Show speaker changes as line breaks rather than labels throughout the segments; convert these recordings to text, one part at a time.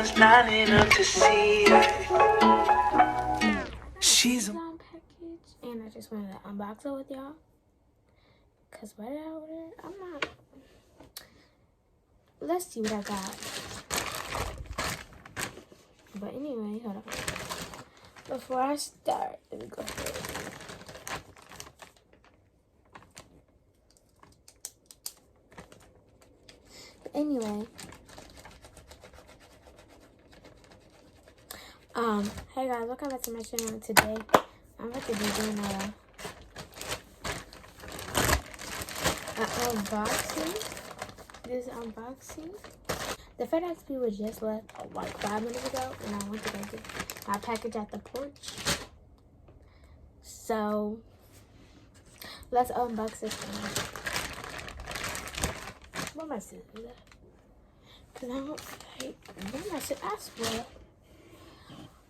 was not enough to see her. She's
Amazon package, and I just wanted to unbox it with y'all. Cause what did I order? I'm not. Let's see what I got. But anyway, hold on. Before I start, let me go ahead. Anyway, hey guys, welcome back to my channel. Today, I'm about to be doing an unboxing. This unboxing. The FedEx people just left like 5 minutes ago, and I went to go get my package at the porch. So let's unbox this one. What my scissors at? Cause I don't like where my scissors. I swear.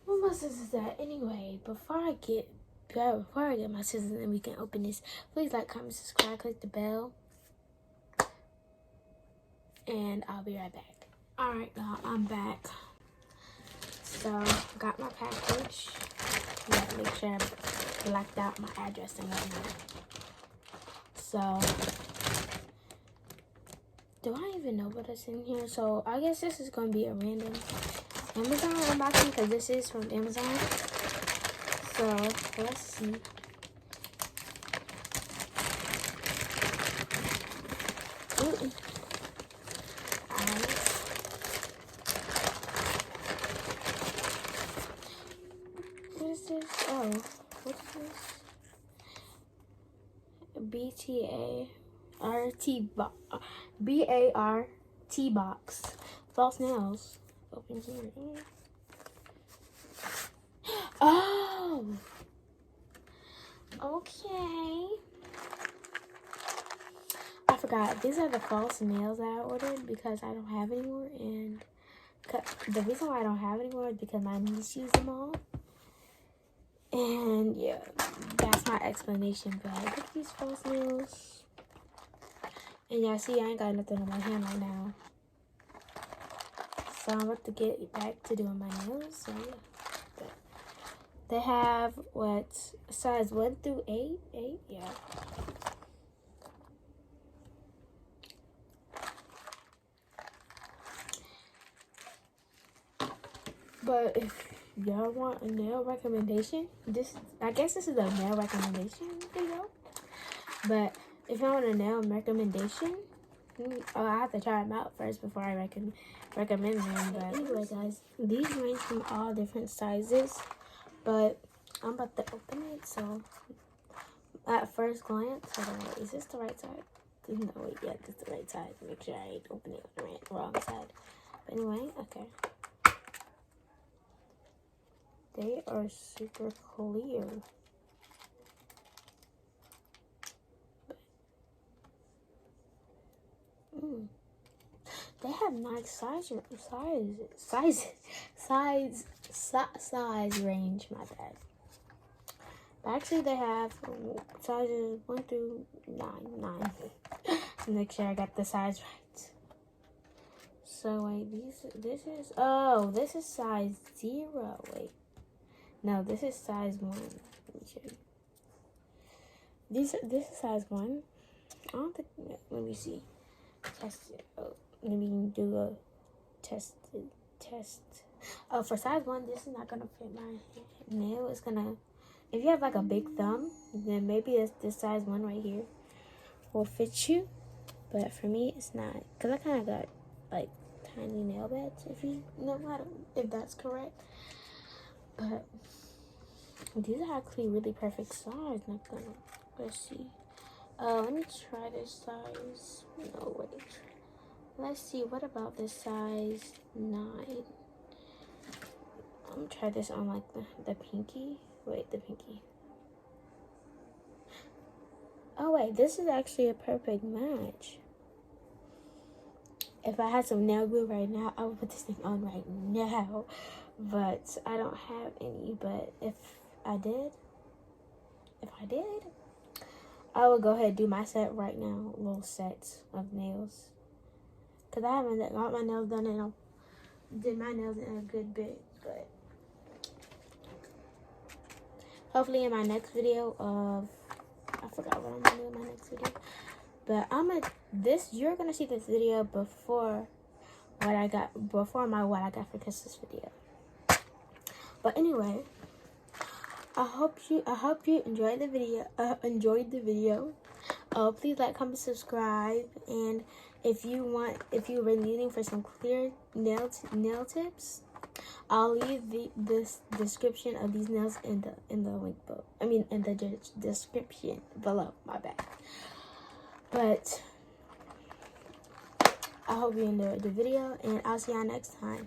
What my scissors at? Anyway, before I get my scissors and we can open this, please like, comment, subscribe, click the bell, and I'll be right back. Alright, y'all, I'm back. So, got my package. You have to make sure I blacked out my address and whatnot. So, do I even know what is in here? So, I guess this is going to be a random Amazon unboxing because this is from Amazon. So, let's see. Alright. What is this? Oh, what's this? BART box. False nails. Open here. Oh! Okay. I forgot. These are the false nails that I ordered because I don't have any more. And the reason why I don't have any more is because my niece used them all. And yeah, that's my explanation. But look at these false nails. And y'all see, I ain't got nothing on my hand right now. So I'm about to get back to doing my nails. So yeah. But they have what? Size 1 through 8? 8? Yeah. But if y'all want a nail recommendation, I guess this is a nail recommendation video. But if you want a nail recommendation, I have to try them out first before I recommend them. But anyway, guys, these range from all different sizes. But I'm about to open it. So at first glance, hold on, is this the right side? No, wait, yeah, this is the right side. Make sure I ain't open it on the wrong side. But anyway, okay. They are super clear. They have nice size range. My bad. But actually, they have sizes 1 through 9. Make sure I got the size right. So wait, this is size 0. Wait. No, this is size 1. Let me show you. This is size 1. I don't think. Let me see. Test it. Oh, let me do a test. Oh, for size 1, this is not gonna fit my nail. It's gonna. If you have like a big thumb, then maybe this size 1 right here will fit you. But for me, it's not. Cause I kind of got like tiny nail beds. If you know if that's correct. But these are actually really perfect size. Not gonna. Let's see. Let me try this size. No, wait. Let's see. What about this size 9? I'm gonna try this on like the pinky. Wait, the pinky. Oh wait, this is actually a perfect match. If I had some nail glue right now, I would put this thing on right now. But I don't have any. But if I did, I would go ahead and do my set right now. Little sets of nails. Because I haven't got my nails done in did my nails in a good bit, but hopefully in my next video of, I forgot what I'm gonna do in my next video, but you're gonna see this video before what I got for Christmas video. But anyway, I hope you enjoyed the video. Please like, comment, subscribe, and if you were needing for some clear nail tips, I'll leave this description of these nails in the link below. In the description below. My bad. But I hope you enjoyed the video, and I'll see y'all next time.